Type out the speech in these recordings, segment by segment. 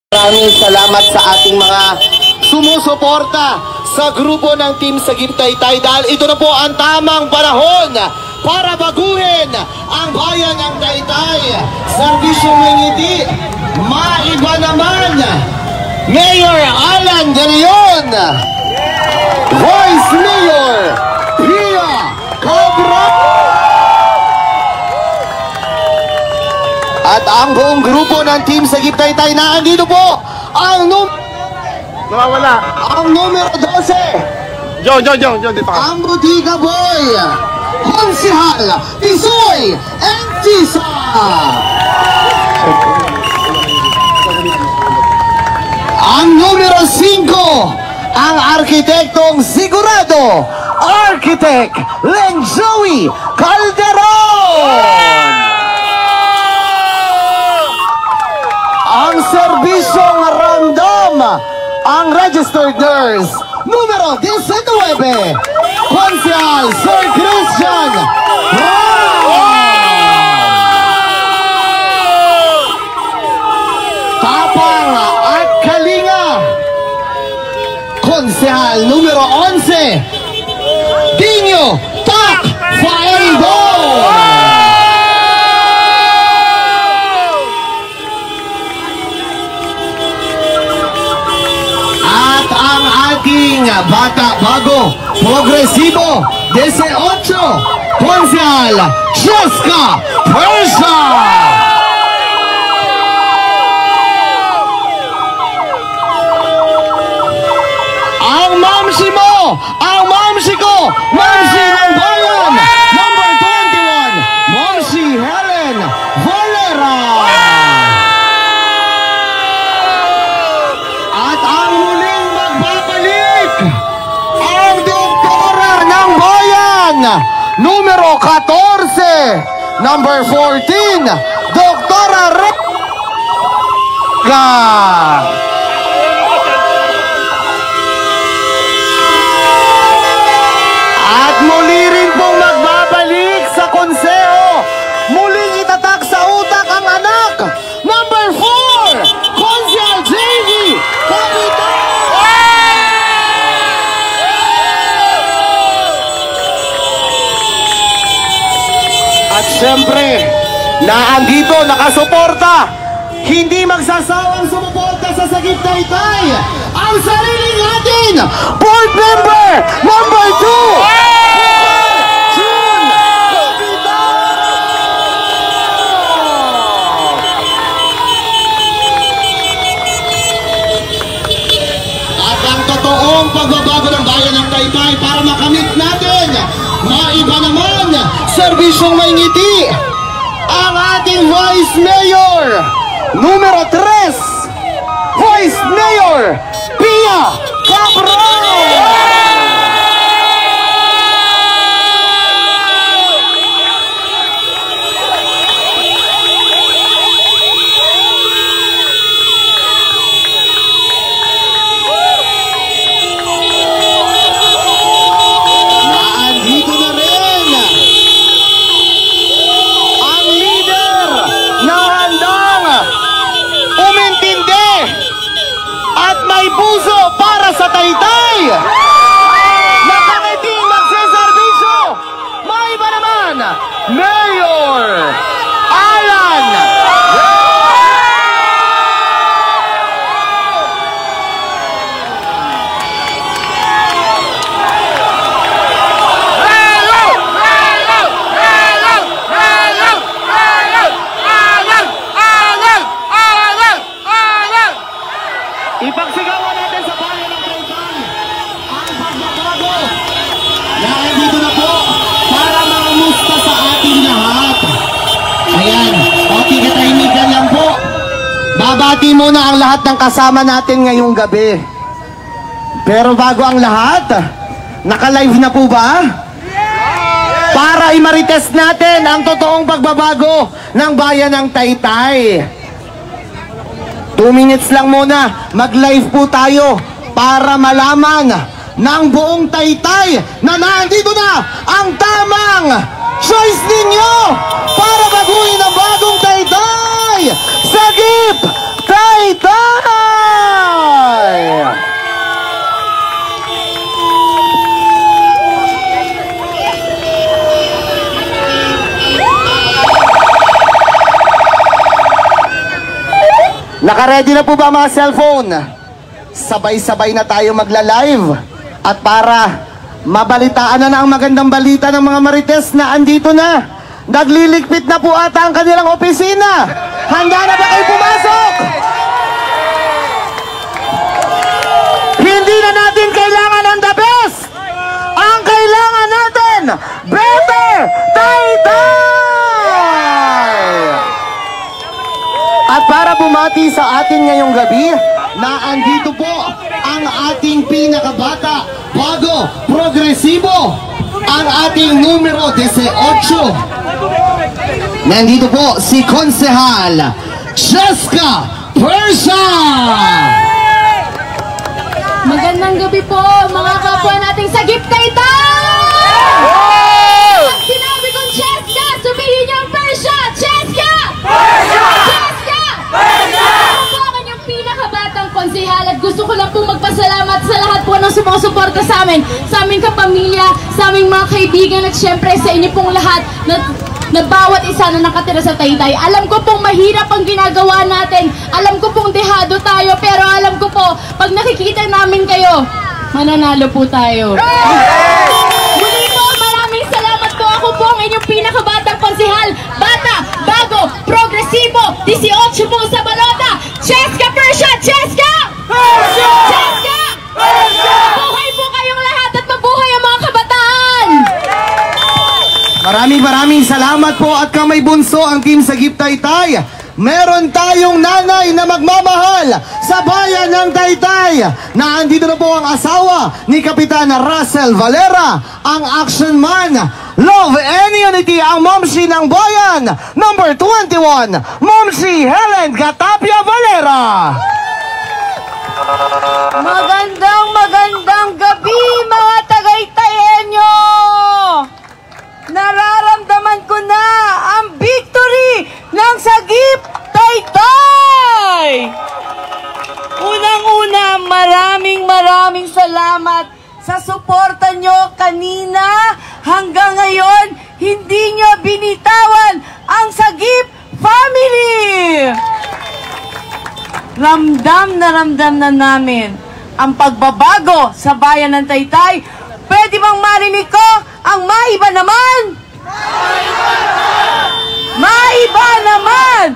Maraming salamat sa ating mga sumusuporta sa grupo ng Team Sagip Taytay dahil ito na po ang tamang panahon para baguhin ang bayan ng Taytay. Serbisyong ngiti, maiba naman. Mayor Alan De Leon, Vice Mayor Pia Cabral, at ang buong grupo ng Team Sagip Taytay na andito po ang nawawala. Ang numero 12. John, dito ka. Ang Butika Boy, Konsihal Tisoy Entisa. Ang numero 5, ang arkitektong sigurado, Architect Len Joey Calderon. Ang serbisyong random, ang registered nurse, numero 19, Konsihal Sir Christian Tapang at Kalinga, Konsihal numero 11, Dinyo Tak Faendo. Bata bago, progresibo, 18, Konsihal Cheska Persa. Ang mamsi mo, ang mamsi ko, mamsi ng bayan, number 21, Mamsi Helen Valera. At ang muling magbabalik, ang doktora ng bayan, numero 14, number 14, Doktora Rega. At muli rin pong magbabalik sa konseho, muling itatak sa utak ang anak, number 4, Konsihal JV Kapitan. At syempre, naandito, nakasuporta, hindi magsasawang sumuporta sa Sagip Taytay, ang sarili natin, board member, number 2, June Kapitan. At ang totoong pagbabago ng bayan ng Taytay para makamit natin, maiba naman, serbisyong may ngiti, ang ating Vice Mayor, numero 3, Vice Mayor Pia Cabral. Naandito na rin ang leader na handang umintindi at may puso para sa Taytay. Nakangiting magseserbisyo, may iba naman, Mayor Alan. Ipagsigawan natin sa bayan ng Taytay ang pagbabago. Nandito na po para mangamusta sa ating lahat. Ayan, okay, katahimikan lang po. Babati muna ang lahat ng kasama natin ngayong gabi. Pero bago ang lahat, naka-live na po ba? Para i-marites natin ang totoong pagbabago ng bayan ng Taytay. 2 minutes lang muna, mag-live po tayo para malaman ng buong Taytay na nandito na ang tamang choice ninyo para baguhin ang bagong Taytay! Sagip Taytay! Naka-ready na po ba mga cellphone? Sabay-sabay na tayo magla-live. At para mabalitaan na ang magandang balita ng mga Marites na andito na. Nagliligpit na po ata ang kanilang opisina. Handa na ba kayo pumasok? Hindi na natin kailangan ng the best. Ang kailangan natin, better Taytay! At para bumati sa atin ngayong gabi, na andito po ang ating pinakabata, bago, progresibo, ang ating numero 18. Nandito po si Konsehal Cheska Persia. Magandang gabi po mga kapwa nating Sagip Taytay! Pag sinabi kong Cheska, sabihin niyo ang Persia! Cheska! Persia! Cheska! Persia! Ako po ang inyong pinakabatang konsehal at gusto ko lang po magpasalamat sa lahat po ng sumusuporta sa amin, sa aming kapamilya, sa aming mga kaibigan at syempre sa inyo pong lahat na bawat isa na nakatira sa Taytay. Alam ko pong mahirap ang ginagawa natin. Alam ko pong dehado tayo, pero alam ko po, pag nakikita namin kayo, mananalo po tayo. Muli po, maraming salamat po. Ako po ang inyong pinakabatang konsehal. Bata, bago, progresibo, 18 po sa balota. Cheska Persia! Cheska! Persia! Cheska! Persia! Mabuhay po kayong lahat at mabuhay ang mga kabataan! Maraming salamat po at kamay bunso ang Team Sagip Taytay. Meron tayong nanay na magmamahal sa bayan ng Taytay. Na andito na po ang asawa ni Kapitan Russell Valera, ang action man. Love and Unity, ang momshi ng bayan. Number 21, Momshi Helen Gatapia Valera. Magandang gabi mga Tagaytayenyo! Nararamdaman ko na ang victory ng Sagip Taytay! Unang-una, maraming salamat sa suporta nyo kanina. Hanggang ngayon, hindi nyo binitawan ang Sagip family! Ramdam na namin ang pagbabago sa bayan ng Taytay. Pwede bang marinig ko ang maiba naman? Maiba naman!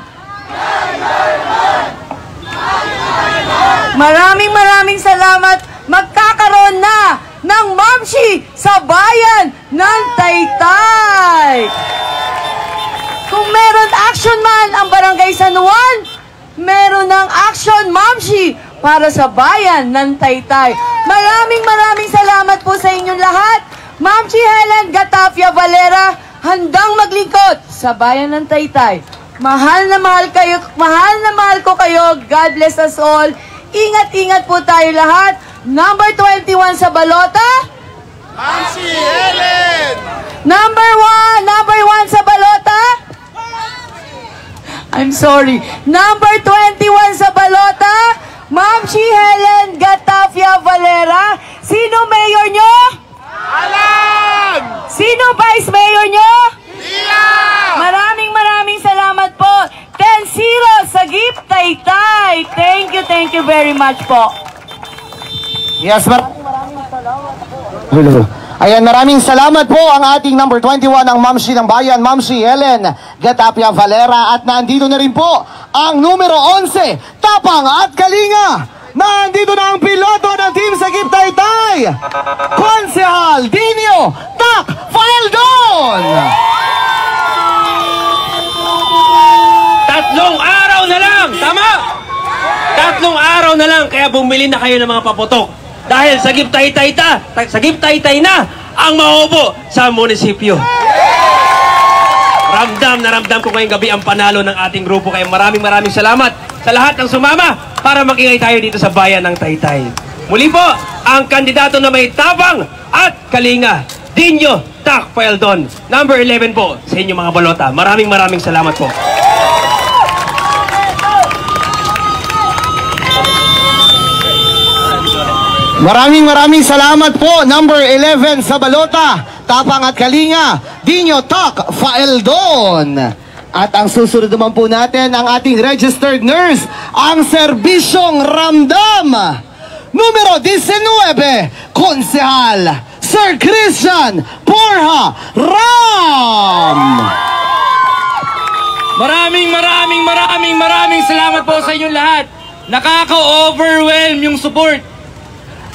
Maraming salamat. Magkakaroon na ng momshi sa bayan ng Taytay. Kung meron action man ang Barangay San Juan, meron ng action momshi para sa bayan ng Taytay. Maraming salamat po sa inyong lahat. Momshi Helen Gatapia Valera, handang maglingkod sa bayan ng Taytay. Mahal na mahal ko kayo. God bless us all. Ingat po tayo lahat. Number 21 sa balota. Momshi Helen! Number 1 sa balota. I'm sorry. Number 21 sa balota. Momshi Helen Gatapia Valera. Sino mayor nyo? Alam! Sino vice mayor nyo? Iya! Maraming salamat po. 10-0 Sagip Taytay. Thank you very much po. Yes, maraming salamat po. Ayan, maraming salamat po ang ating number 21, ang Momshi ng Bayan, Momshi Helen Gatapia Valera. At nandito na rin po ang numero 11, Tapang at Kalinga. Nandito na ang piloto ng Team Sagip Taytay, Konsehal Dinio Tak Faldon. 3 araw na lang, tama? 3 araw na lang, kaya bumili na kayo ng mga paputok. Dahil Sagip Taytay na ang mauupo sa munisipyo. Ramdam ko ngayong gabi ang panalo ng ating grupo. Kaya maraming salamat sa lahat ng sumama para makingay tayo dito sa bayan ng Taytay. Muli po, ang kandidato na may tapang at kalinga, Dinio Tak Faldon. Number 11 po sa inyo mga balota. Maraming salamat po. Maraming salamat po. Number 11 sa balota, Tapang at Kalinga, Dinio Tak Faldon. At ang susunod naman po natin ang ating registered nurse, ang Serbisyong Ramdam. Numero 19, Konsehal Sir Christian Borja Ram. Maraming salamat po sa inyong lahat. Nakaka-overwhelm yung support.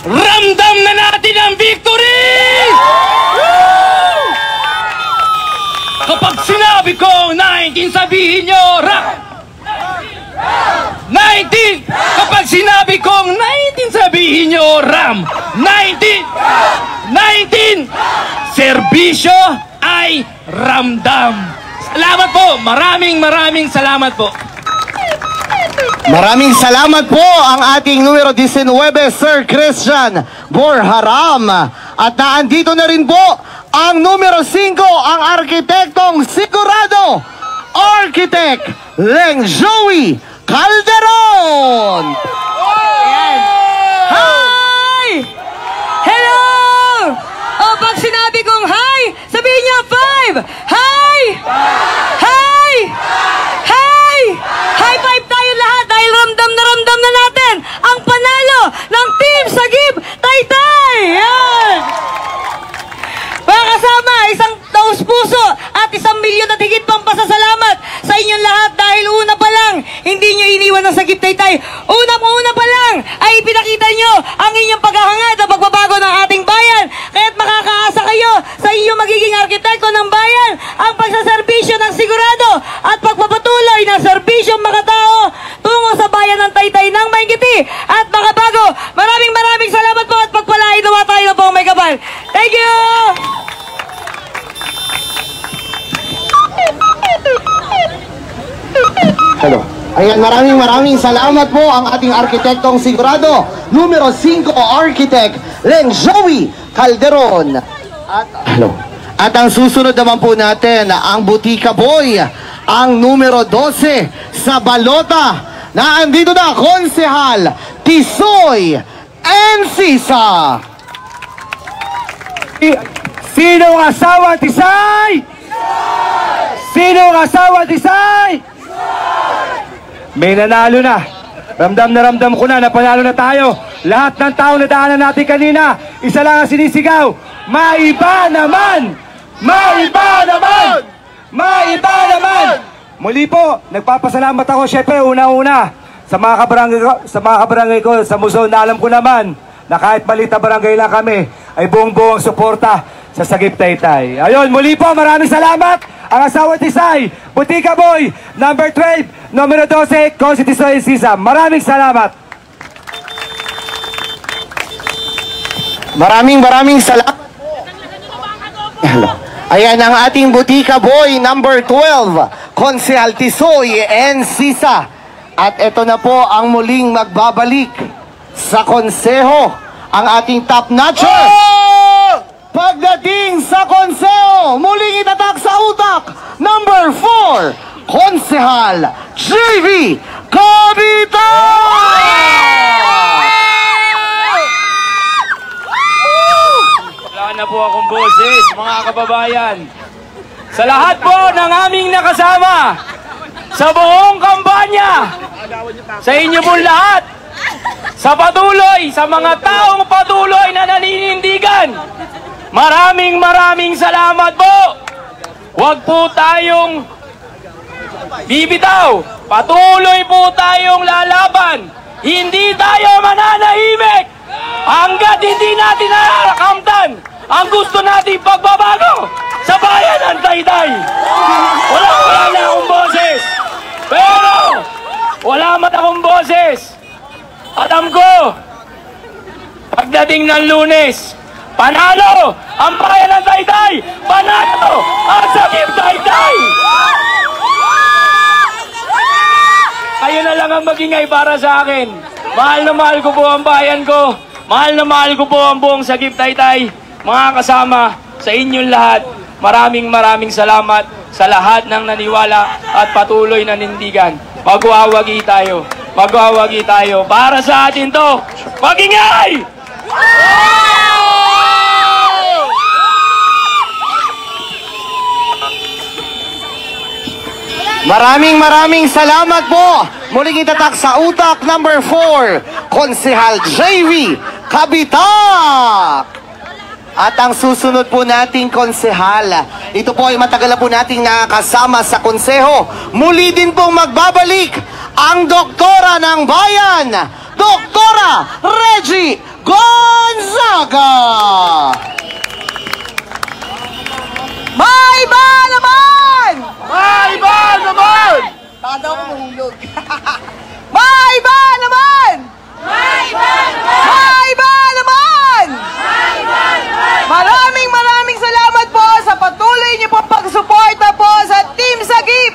Ramdam na natin ang victory! Kapag sinabi ko 19, sabihin nyo Ram! 19! Kapag sinabi kong 19, sabihin nyo Ram! 19! Serbisyo ay ramdam. Salamat po. Maraming salamat po. Maraming salamat po ang ating numero 19, Sir Christian Borja Ram. At naandito na rin po ang numero 5, ang arkitektong sigurado, Architect Leng Joey Calderon. Hi! Hello! O pag sinabi kong hi, sabihin niyo 5! Hi! Hi! Hi! High five tayo lahat dahil ramdam na natin ang panalo ng Team Sagip Taytay! Yan! Mga kasama, isang taos puso at 1 milyon at higit pang pasasalamat sa inyong lahat dahil una pa lang, hindi nyo iniwan ng Sagip Taytay. Una pa lang ay pinakita nyo ang inyong paghahangad at pagbabago ng ating bayan. Kaya't makakaasa kayo sa inyong magiging arkitekto ng bayan, ang pagsaserbisyo ng sigurado at pagpapatuloy ng serbisyong makatao tungo sa bayan ng Taytay ng Maingiti at makabago. Maraming salamat po at pagpalain nawa tayo na po ang may kapal. Thank you! Hello. Ayan, maraming salamat po ang ating arkitektong sigurado, numero 5, Architect Leng Joey Calderon. At ang susunod naman po natin, ang Butika Boy, ang numero 12 sa balota. Naandito na, Konsehal Tisoy Encisa. Sino ang asawa Tisay? Sino ang asawa Tisay? May nanalo na. Ramdam ko na panalo na tayo. Lahat ng tao na daanan natin kanina, isa lang ang sinisigaw. Maiba naman! Maiba naman! Maiba naman! Muli po, nagpapasalamat ako syempre una-una sa mga kabarangay ko sa Muso na alam ko naman na kahit maliit na barangay lang kami ay buong-buong suporta sa Sagip Taytay. Ayun, muli po, maraming salamat. Ang asawa Tisay, Butika Boy, number 12, numero 12, Konsi Tisoy Encisa. Maraming salamat. Maraming salamat po. Ayan ang ating Butika Boy, number 12, Konsehal Tisoy Encisa. At ito na po ang muling magbabalik sa konseho, ang ating top notcher. Pagdating sa konseho, muling itatak sa utak, number 4, Konsehal JV Capitan! Wala na po akong boses, mga kababayan. Sa lahat po ng aming nakasama, sa buong kampanya, sa inyo po lahat, sa patuloy, sa mga taong patuloy na naninindigan, maraming salamat po. Huwag po tayong bibitaw. Patuloy po tayong lalaban. Hindi tayo mananahimik hanggat hindi natin nararamdaman ang gusto nating pagbabago sa bayan ng Taytay. Wala na akong boses. Pero wala man akong boses. Alam ko, pagdating ng Lunes, panalo ang bayan ng Taytay! Panalo ang Sagip Taytay! Kayo na lang ang magingay para sa akin. Mahal na mahal ko po ang bayan ko. Mahal na mahal ko po ang buong Sagip Taytay. Mga kasama, sa inyong lahat, maraming salamat sa lahat ng naniwala at patuloy na nindigan. Magwawagi tayo. Magwawagi tayo. Para sa atin to, magingay! Maraming salamat po. Muling itatak sa utak number 4, Konsehal JV Kabitak. At ang susunod po nating konsehal, ito po ay matagal na po nating nakasama sa konseho. Muli din pong magbabalik ang doktora ng bayan, Doktora Reggie Gonzaga. May ba naman? May ba naman? Tadaw ko mahulog. May ba naman? May ba naman? Maraming salamat po sa patuloy niyo po pagsuporta po sa Team Sagip.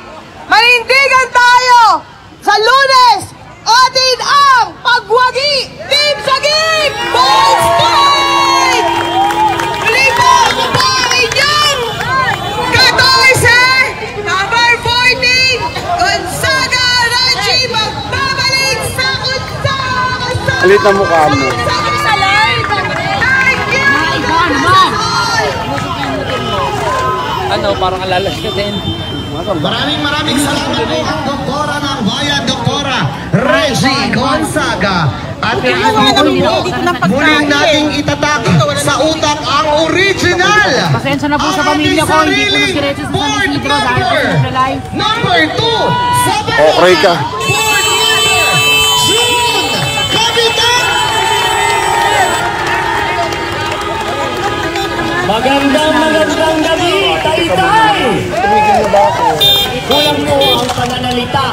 Manindigan tayo sa Lunes. Atin ang pagwagi Team Sagip! Boys fight! Muli po ako po ang inyong 14, number 14, Gonzaga Reggie magbabalik sa Gonzaga. Alit na mukha mo. Ano, parang alalas ka din. Maraming salamat po ang doktora ng bayan, Doktora Reggie Gonzaga. At muling nating itatak sa utak ang original. Pasensya na po sa pamilya ko, hindi po nagdiretso sa San Isidro dahil po sa live. Number 2, sa Okay ka. June Kapitan. Magandang gabi, Taytay! Kulang po ang pananalita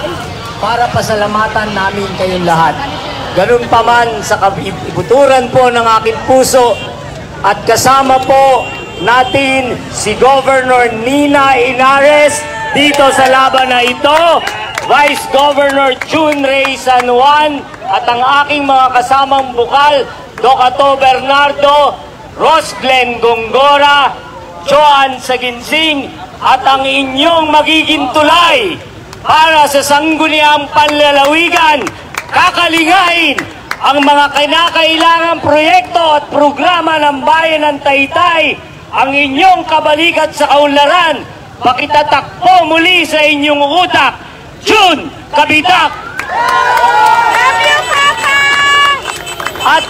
para pasalamatan namin kayong lahat. Ganun pa man sa kabuturan po ng aking puso at kasama po natin si Governor Nina Inares dito sa laban na ito, Vice Governor June Ray San Juan at ang aking mga kasamang bukal, Doc Ato Bernardo, Ross Glenn Gongora, Joan Saginsing at ang inyong magiging tulay para sa sangguniang panlalawigan, kakalingain ang mga kinakailangang proyekto at programa ng bayan ng Taytay, ang inyong kabalikat sa kaunlaran, pakitatakpo muli sa inyong utak, June Kabitak! At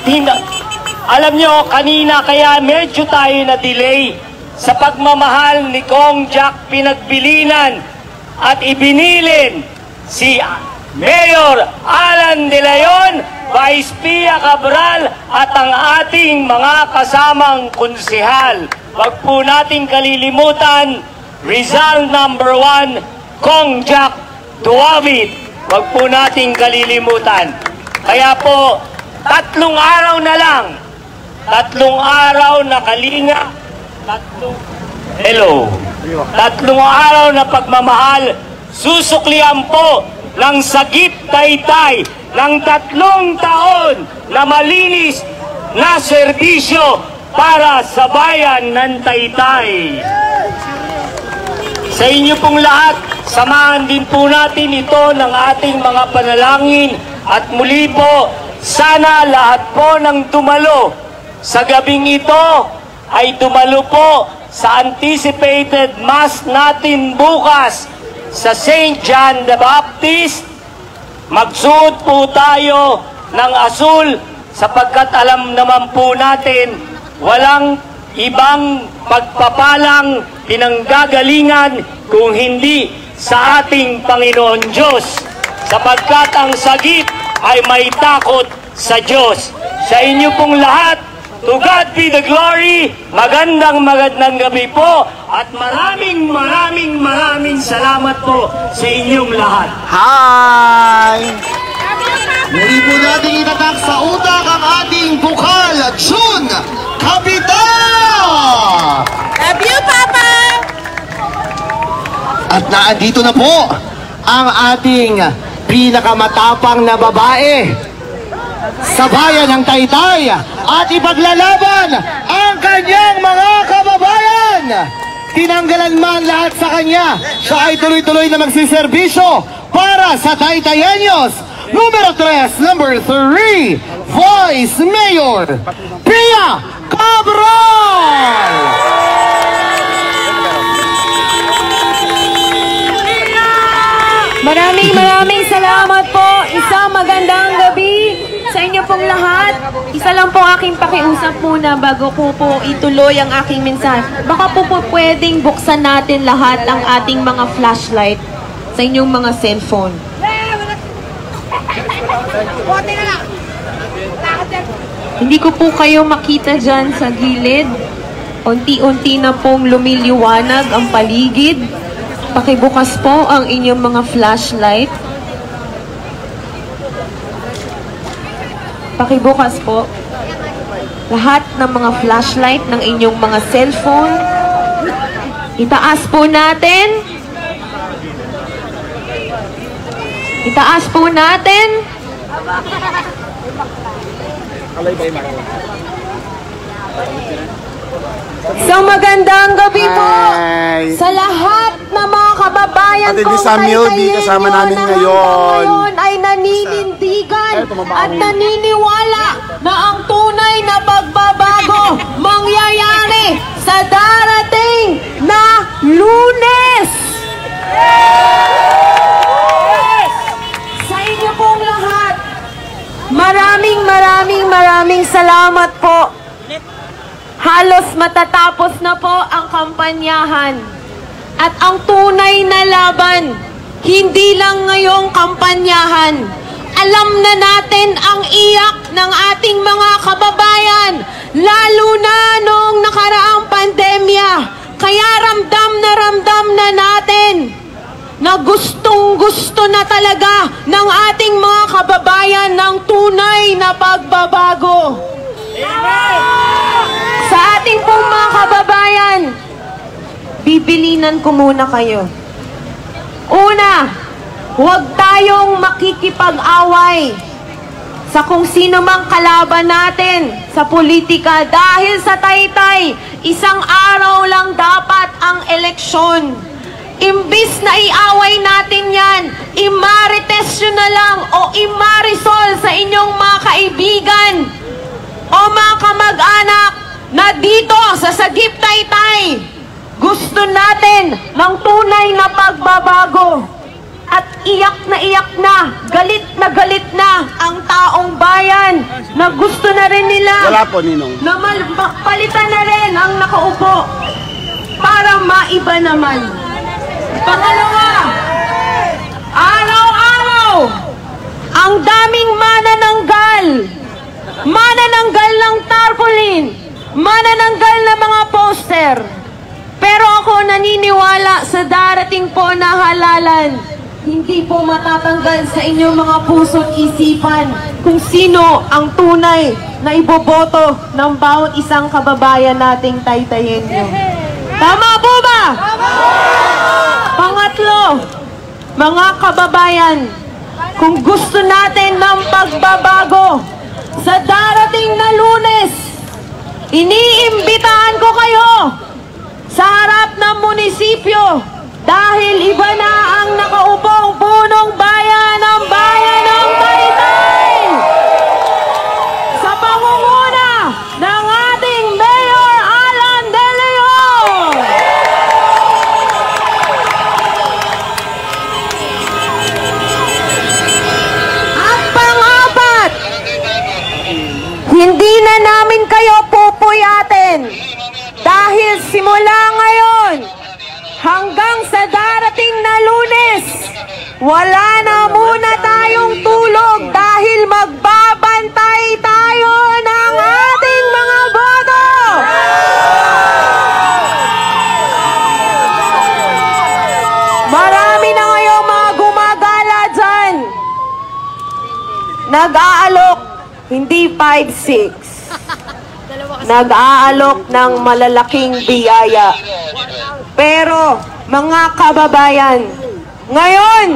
alam nyo, kanina kaya medyo tayo na-delay sa pagmamahal ni Kong Jack Pinagbilinan at ibinilin si Mayor Alan De Leon, Vice Pia Cabral at ang ating mga kasamang konsehal. Wag po nating kalilimutan, Rizal number 1, Kong Jack Duwavit. Wag po nating kalilimutan. Kaya po, 3 araw na lang, 3 araw na kalinga, 3 araw na pagmamahal, susuklian po ng Sagip Taytay ng 3 taon na malinis na serbisyo para sa bayan ng Taytay. Sa inyo pong lahat, samahan din po natin ito ng ating mga panalangin at muli po, sana lahat po ng dumalo sa gabing ito ay dumalo po sa anticipated mass natin bukas sa St. John the Baptist. Magsuot po tayo ng asul sapagkat alam naman po natin walang ibang pagpapalang pinanggagalingan kung hindi sa ating Panginoon Diyos, sapagkat ang Sagip ay may takot sa Diyos. Sa inyo pong lahat, to God be the glory. Magandang gabi po at maraming salamat po sa inyong lahat. Hi! Muli po natin itatak sa utak ang ating bukal, June Kapitan! Love you, Papa! At naandito na po ang ating pinakamatapang na babae sa bayan ng Taytay at ipaglalaban ang kanyang mga kababayan. Tinanggalan man lahat sa kanya, siya ay tuloy-tuloy na magsiservisyo para sa Taytayenyos. Numero 3, number 3, Vice Mayor Pia Cabral! Maraming salamat po. Isang magandang gabi sa inyo pong lahat. Isa lang po aking pakiusap muna bago ko po ituloy ang aking mensahe. Baka po pwedeng buksan natin lahat ang ating mga flashlight sa inyong mga cellphone. Hindi ko po kayo makita dyan sa gilid. Unti-unti na pong lumiliwanag ang paligid. Pakibukas po ang inyong mga flashlight. Pakibukas po lahat ng mga flashlight ng inyong mga cellphone. Itaas po natin. Itaas po natin. Isang magandang gabi po sa lahat ng mga kababayan Ate kong Lisa Milby, kasama namin na ngayon. ngayon ay naninindigan at naniniwala na ang tunay na pagbabago mangyayari sa darating na Lunes. Sa inyo pong lahat, maraming salamat po. Halos matatapos na po ang kampanyahan. At ang tunay na laban, hindi lang ngayong kampanyahan. Alam na natin ang iyak ng ating mga kababayan, lalo na noong nakaraang pandemya. Kaya ramdam na natin na gustong-gusto na talaga ng ating mga kababayan ng tunay na pagbabago. Sa ating pong mga kababayan, bibilinan ko muna kayo. Una, huwag tayong makikipag-away sa kung sino mang kalaban natin sa politika dahil sa Taytay, isang araw lang dapat ang eleksyon. Imbis na iaway natin yan, imarites nyo na lang o imarisol sa inyong mga kaibigan o mga kamag-anak na dito sa Sagip Taytay, gusto natin ng tunay na pagbabago. At iyak na, galit na ang taong bayan na gusto na rin nila Wala po, Ninong. na palitan na rin ang nakaupo para maiba naman. Pangalawa, araw-araw, ang daming manananggal ng tarpaulin, manananggal na mga poster. Pero ako naniniwala sa darating po na halalan, hindi po matatanggal sa inyong mga puso't isipan kung sino ang tunay na iboboto ng bawat isang kababayan nating Taytayenyo. Tama po ba? Pangatlo, mga kababayan, kung gusto natin ng pagbabago sa darating na Lunes, iniimbitahan ko kayo sa harap ng munisipyo dahil iba na ang nakaupong punong bayan ng Taytay sa pangunguna ng ating Mayor Alan De Leon. At pang-apat, hindi na namin kayo pupuyatin dahil simula ngayon hanggang sa darating na Lunes, wala na muna tayong tulog dahil magbabantay tayo ng ating mga boto. Marami na ngayong mga gumagala dyan. Nag-aalok, hindi 5-6. Nag-aalok ng malalaking biyaya. Pero, mga kababayan, ngayon,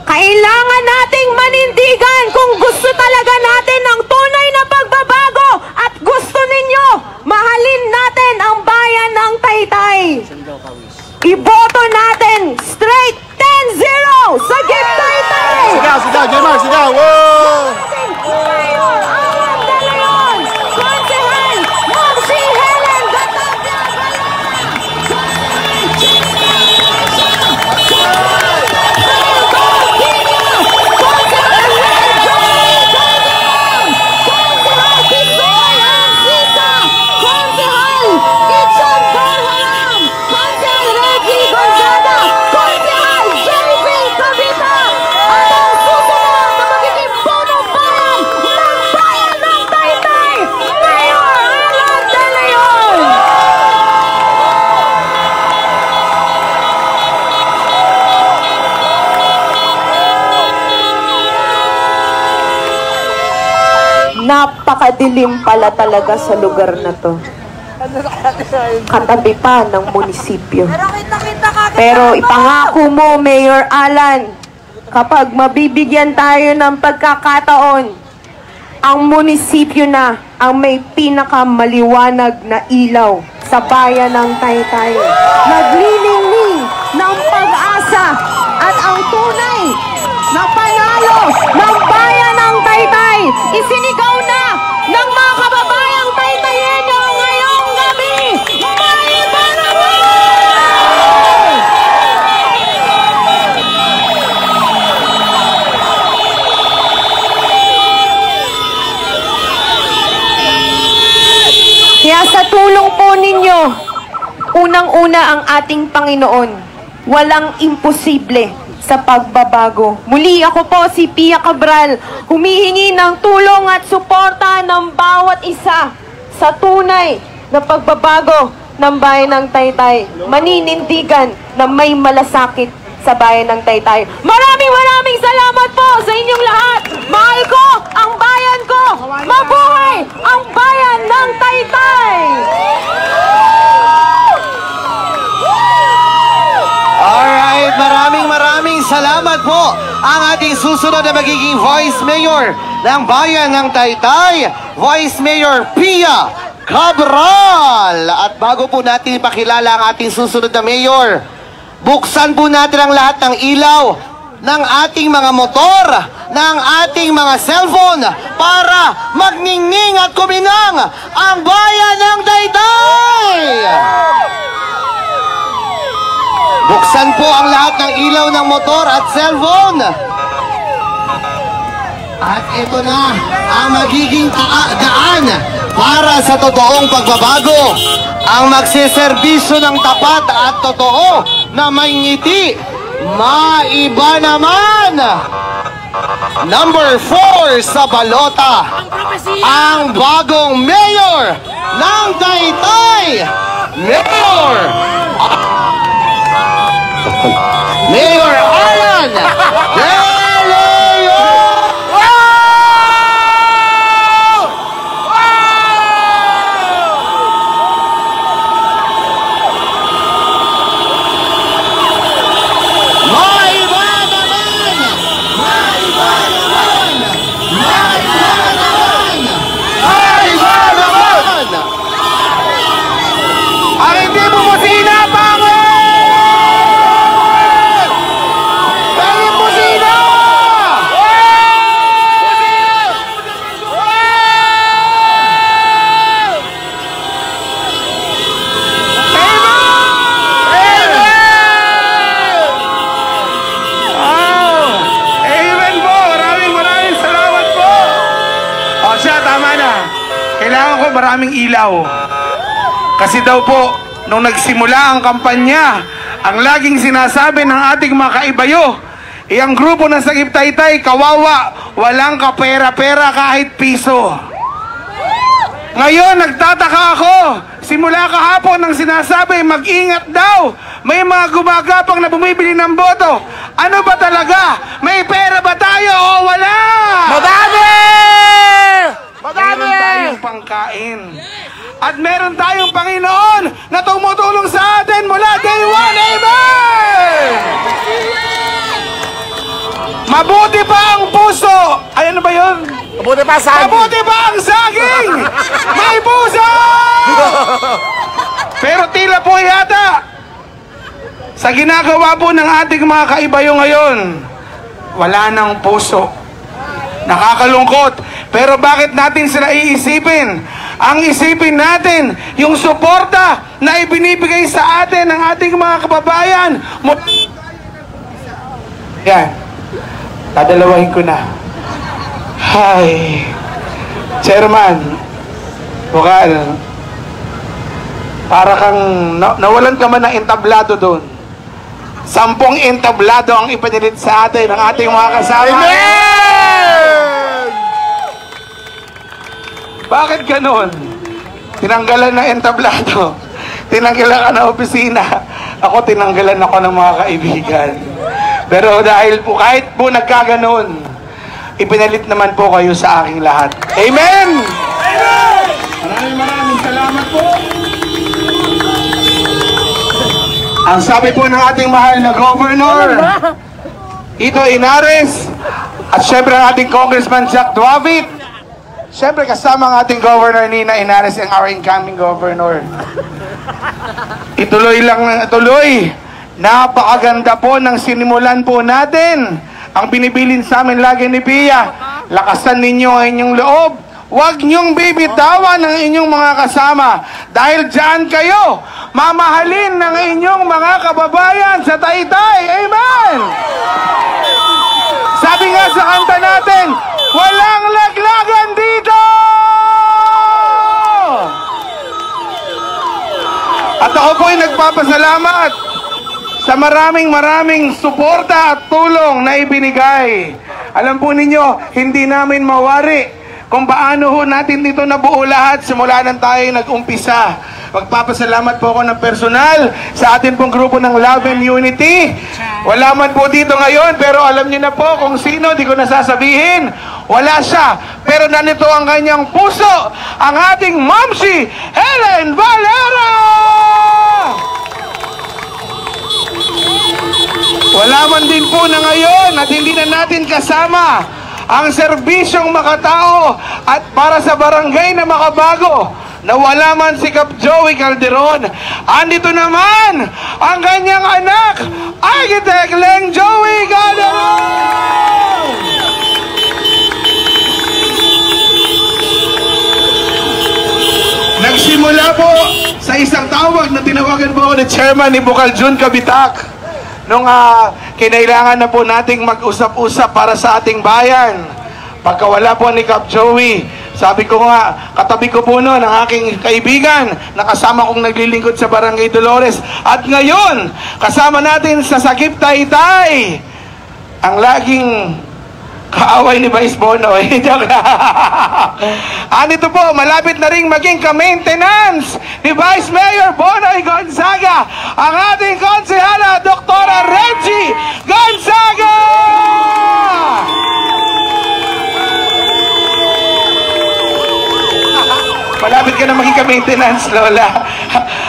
kailangan nating manindigan kung gusto talaga natin ng tunay na pagbabago at gusto ninyo, mahalin natin ang bayan ng Taytay. Iboto natin straight 10-0 sa Sagip Taytay! Sigaw, Jemar, sigaw! Whoa! Mayor Alan De Leon, Konsehal Momshi Helen Gatapia Galera, napakadilim pala talaga sa lugar na to. Katabi pa ng munisipyo. Pero ipangako mo, Mayor Alan, kapag mabibigyan tayo ng pagkakataon, ang munisipyo na ang may pinakamaliwanag na ilaw sa bayan ng Taytay. Naglilingling ng pag-asa at ang tunay na panalo ng bayan ng Taytay. Isinigaw na ng mga kababayang Taytayenyo ngayong gabi. Maiba naman! Kaya sa tulong po ninyo, unang-una ang ating Panginoon, walang imposible sa pagbabago. Muli ako po si Pia Cabral, humihingi ng tulong at suporta ng bawat isa sa tunay na pagbabago ng bayan ng Taytay. Maninindigan na may malasakit sa bayan ng Taytay. Maraming salamat po sa inyong lahat. Mahal ko ang bayan ko. Mabuhay ang bayan ng Taytay! Alright, maraming salamat po ang ating susunod na magiging Vice Mayor ng Bayan ng Taytay, Vice Mayor Pia Cabral. At bago po natin ipakilala ang ating susunod na Mayor, buksan po natin ang lahat ng ilaw ng ating mga motor, ng ating mga cellphone para magningning at kuminang ang Bayan ng Taytay! Buksan po ang lahat ng ilaw ng motor at cellphone. At ito na ang magiging daan para sa totoong pagbabago. Ang magsiservisyo ng tapat at totoo na may ngiti. Maiba naman! Number 4 sa balota, ang bagong mayor ng Taytay, Mayor Alan De Leon! Ang hindi mo musina, pangit! Pangit musina! Amen po! Maraming salamat po! O siya, tama na. Kailangan ko maraming ilaw. Kasi daw po, nung nagsimula ang kampanya, ang laging sinasabi ng ating mga kaibayo, ang grupo ng Sagip Taytay, kawawa, walang kapera-pera kahit piso. Ngayon, nagtataka ako, simula kahapon nang sinasabi, mag-ingat daw, may mga gumagapang na bumibili ng boto. Ano ba talaga? May pera ba tayo o wala? Madami! Meron tayong pangkain. At meron tayong Panginoon na tumutulong sa atin mula day 1. Amen! Mabuti pa ang puso. Ay, ano ba yun? Mabuti pa saging. Mabuti pa ang saging! May puso! Pero tila po yata, sa ginagawa po ng ating mga kaibayo ngayon, wala nang puso. Nakakalungkot. Pero bakit natin sila iisipin? Ang isipin natin, yung suporta na ibinibigay sa atin ng ating mga kababayan. Yan. Dadalawahin ko na. Hi. Chairman. Bukal. Para kang nawalan ka man ng entablado doon. 10 entablado ang ipanilit sa atin ng ating mga kasama. Amen! Bakit ganon? Tinanggalan ng entablado. Tinanggalan ka ng opisina. Ako tinanggalan ako ng mga kaibigan. Pero dahil po kahit po nagkaganon, ipinalit naman po kayo sa aking lahat. Amen! Maraming salamat po. Ang sabi po ng ating mahal na Governor Ito Inares, at syempre ang ating Congressman Jack Duavit, syempre kasama ang ating Governor Nina Inares and our incoming Governor. Ituloy lang, ituloy. Napakaganda po ng sinimulan po natin. Ang binibilin sa amin lagi ni Pia, lakasan ninyo ang inyong loob. Huwag niyong bibitawan ang inyong mga kasama. Dahil dyan kayo, mamahalin ng inyong mga kababayan sa Taytay. Amen! Sabi nga sa kanta natin, walang laglagan dito! At ako po'y nagpapasalamat sa maraming suporta at tulong na ibinigay. Alam po ninyo, hindi namin mawari kung paano ho natin dito nabuo lahat simula nang tayo nag-umpisa. Magpapasalamat po ako ng personal sa atin pong grupo ng Love and Unity. Wala man po dito ngayon, pero alam niyo na po kung sino, di ko nasasabihin. Wala siya, pero nanito ang kanyang puso, ang ating Momshi, Helen Valera! Wala man din po na ngayon at hindi na natin kasama ang serbisyong makatao at para sa barangay na makabago na wala man si Kap Joey Calderon. Andito naman ang kanyang anak, Architect Leng Joey Calderon! Nagsimula po sa isang tawag na tinawagan po ni Chairman ni Bukal Jun Kabitak nung kinailangan na po nating mag-usap-usap para sa ating bayan. Pagkawala po ni Kap Joey, sabi ko nga, katabi ko po noon ang aking kaibigan na kasama kong naglilingkod sa Barangay Dolores. At ngayon, kasama natin sa Sagip Taytay, ang laging kaaway ni Vice Bono. Anito po, malapit na rin maging ka-maintenance ni Vice Mayor Bonoy Gonzaga, ang ating konsehala, Dr. Reggie Gonzaga! Malapit ka na maging ka-maintenance, Lola.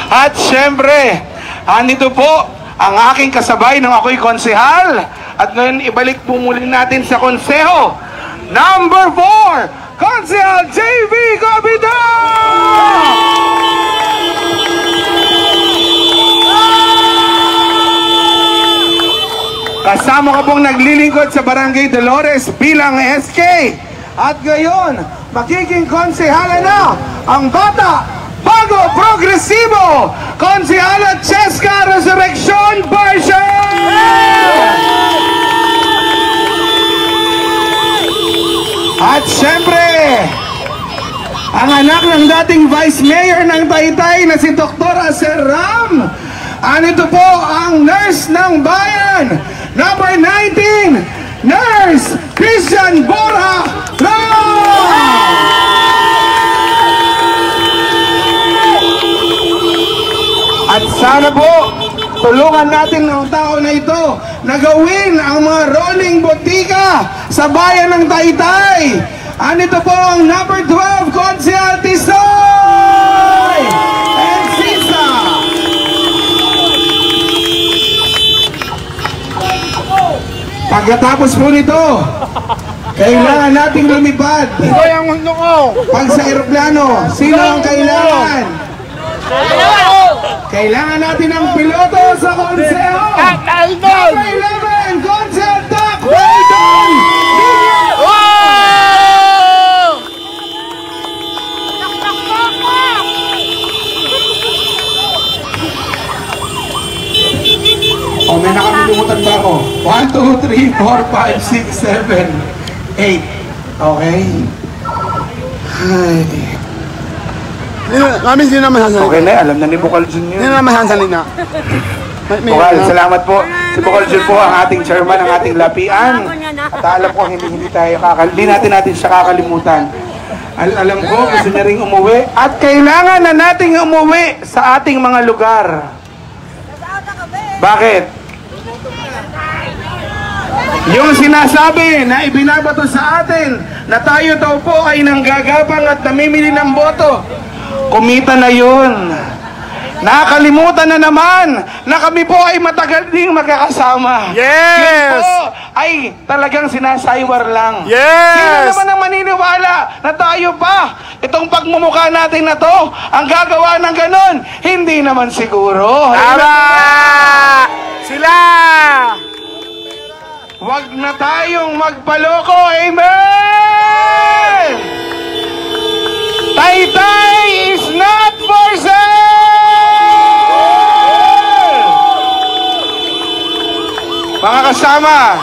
At syempre, anito po ang aking kasabay nung ako'y konsehal. At ngayon, ibalik po muli natin sa konseho. Number 4, Konsehal JV Capitan! Kasama ka pong naglilingkod sa Barangay Dolores bilang SK. At ngayon, magiging konsehala na ang bata, bago, progresibo, Konsehala Cheska Resurrection Version! At syempre, ang anak ng dating Vice Mayor ng Taytay na si Dr. Aser Ram. Anito po ang nurse ng bayan, number 19, Nurse Christian Borja Ram! At sana po, tulungan natin ang tao na ito na gawin ang mga rolling botika sa bayan ng Taytay. Anito po ang number 12, Konsehal Tisoy! And Sisa! Pagkatapos po nito, kailangan nating lumipad. Pag sa aeroplano, sino ang kailangan? Kailangan natin ng piloto sa konseho. Number 11, Konsehal Doc Brayton! O, may nakalimutan ba ako? 1, 2, 3, 4, 5, 6, 7, 8. Okay? Ay. Kami hindi naman sasalita. Okay na, alam na ni Bukal Jun yun. Hindi naman sasalita. Bukal, salamat po. Si Bukal Jun po ang ating chairman, ang ating lapian. At alam ko, hindi natin siya kakalimutan. Alam ko, gusto niya rin umuwi. At kailangan na nating umuwi sa ating mga lugar. Bakit? Yung sinasabi na ibinabato sa atin na tayo daw po ay nanggagabang at namimili ng boto, kumita na yun. Nakalimutan na naman na kami po ay matagal ding magkakasama. Yes! Yun po ay talagang sinasaywar lang. Yes! Sino naman ang maniniwala na tayo pa, itong pagmumukha natin na to, ang gagawa ng ganon? Hindi naman siguro. Tama! Sila! Huwag na tayong magpaloko. Amen! Taytay is not for sale! Mga kasama,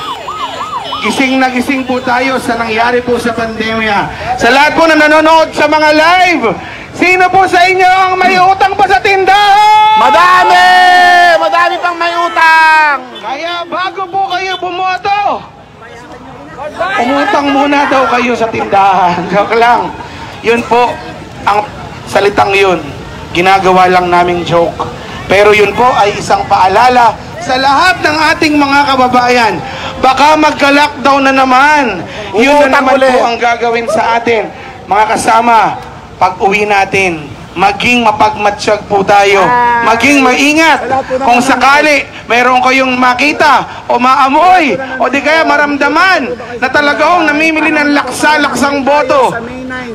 gising na gising po tayo sa nangyari po sa pandemya. Sa lahat po na nanonood sa mga live, sino po sa inyo ang may utang pa sa tindahan? Madami! Madami pang may utang! Kaya bago po kayo bumoto, umutang muna daw kayo sa tindahan. Joke lang. Yun po, ang salitang yun, ginagawa lang naming joke. Pero yun po ay isang paalala sa lahat ng ating mga kababayan. Baka magka-lockdown na naman. Yun na naman po ang gagawin sa atin. Mga kasama, pag uwi natin, maging mapagmatsyag po tayo. Maging maingat. Kung sakali mayroon kayong makita o maamoy o di kaya maramdaman na talagang namimili ng laksang boto.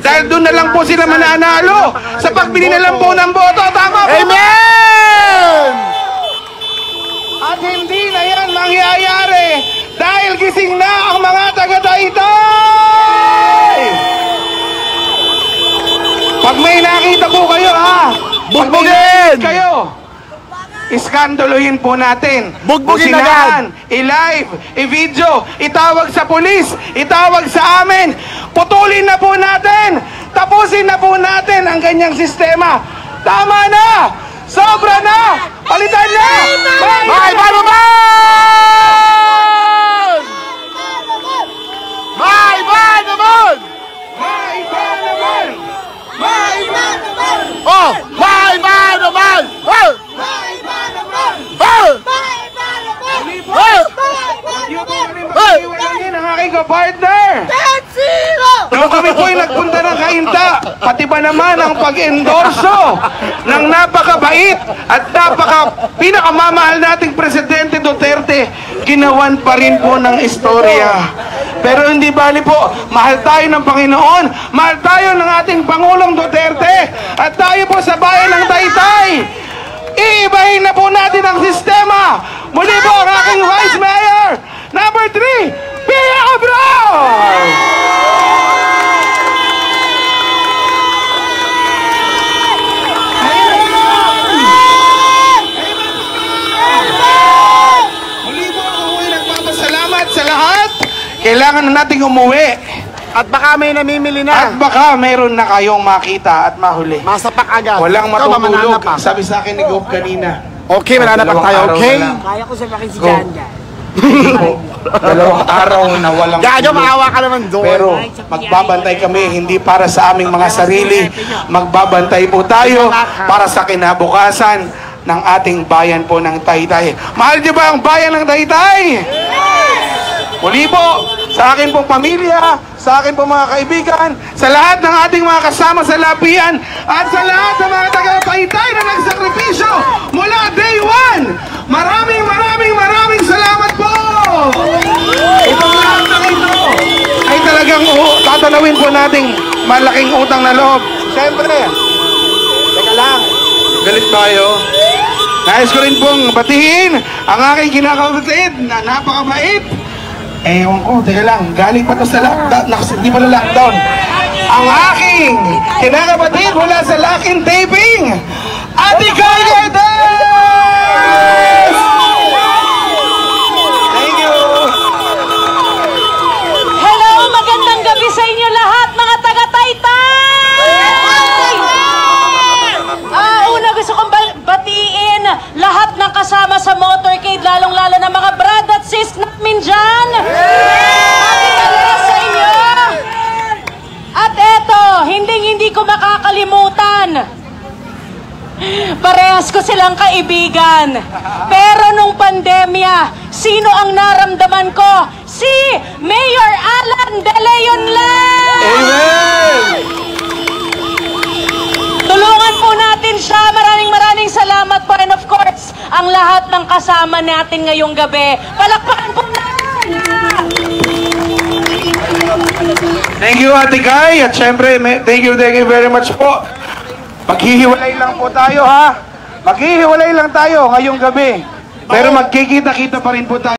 Dahil doon na lang po sila mananalo sa pagbili na lang po ng boto. Tama po? Amen! At hindi na yan mangyayari dahil gising na ang mga taga-Taytay! Pag may nakita po kayo bugbugin! Kayo, iskandalohin po natin. Bugbugin Businahan, i-live, i-video, itawag sa pulis, itawag sa amin. Putulin na po natin. Tapusin na po natin ang ganyang sistema. Tama na! Sobra na! Palitan na! May ba naman! May ba naman! May ba naman! May ba naman! Oh! May ba naman! Oh! May ba naman! Oh! Oh! Yung po kami mag-iwalangin ang aking kapartner! Nung kami po'y nagpunta ng Kainta, pati ba naman ang pag-endorso ng napakabait at pinakamamahal nating Presidente Duterte, ginawan pa rin po ng istorya. Pero hindi bali po, mahal tayo ng Panginoon, mahal tayo ng ating Pangulong Duterte, at tayo po sa bayan ng Taytay. Iibahin na po natin ang sistema. Muli po ang aking Vice Mayor, number 3, Pia Abral! Muli po ako'y nagpapasalamat sa lahat. Kailangan na nating umuwi. At baka may namimili At na. baka mayroon na kayong makita at mahuli. Masapak agad. Walang Ikaw, matutulog. mananapak. Sabi sa akin ni Gob kanina. Okay, mananapak tayo, okay? Kaya ko sabakin si Go. Janja. Dalawang araw na walang Gajo, tulog. maawa ka naman doon. Pero magbabantay kami hindi para sa aming mga sarili. Magbabantay po tayo para sa kinabukasan ng ating bayan po ng Taytay. Mahal niyo ba ang bayan ng Taytay? Muli po, sa akin pong pamilya, sa akin pong mga kaibigan, sa lahat ng ating mga kasama sa lapian, at sa lahat ng mga taga-Taytay na nagsakripisyo mula day 1. Maraming salamat po! Itong lahat ng ito ay talagang tatanawin po nating malaking utang na loob. Siyempre, teka lang, galit tayo. Nais ko rin pong batiin ang aking kinakapatid na napakabait. Ewan ko, teka lang, galing pa to sa lockdown, hindi pala lockdown. Ang aking kinakapatid mula sa Lock-in Taping, Ate Kai Cortez! Thank you! Hello, magandang gabi sa inyo lahat, mga taga-Taytay! Una gusto kong batiin lahat ng kasama sa motorcade, lalong-lalo na mga brad at sis namin dyan. Happy Valentine's sa inyo! At eto, hindi ko makakalimutan Parehas ko silang kaibigan. Pero nung pandemya, sino ang naramdaman ko? Si Mayor Alan De Leon lang! Amen! Tulungan po natin siya. Maraming salamat po. And of course, ang lahat ng kasama natin ngayong gabi. Palakpakan po natin! Thank you, Ate Kai. At syempre, thank you very much po. Maghihiwalay lang po tayo, ha? Maghihiwalay lang tayo ngayong gabi. Pero magkikita-kita pa rin po tayo.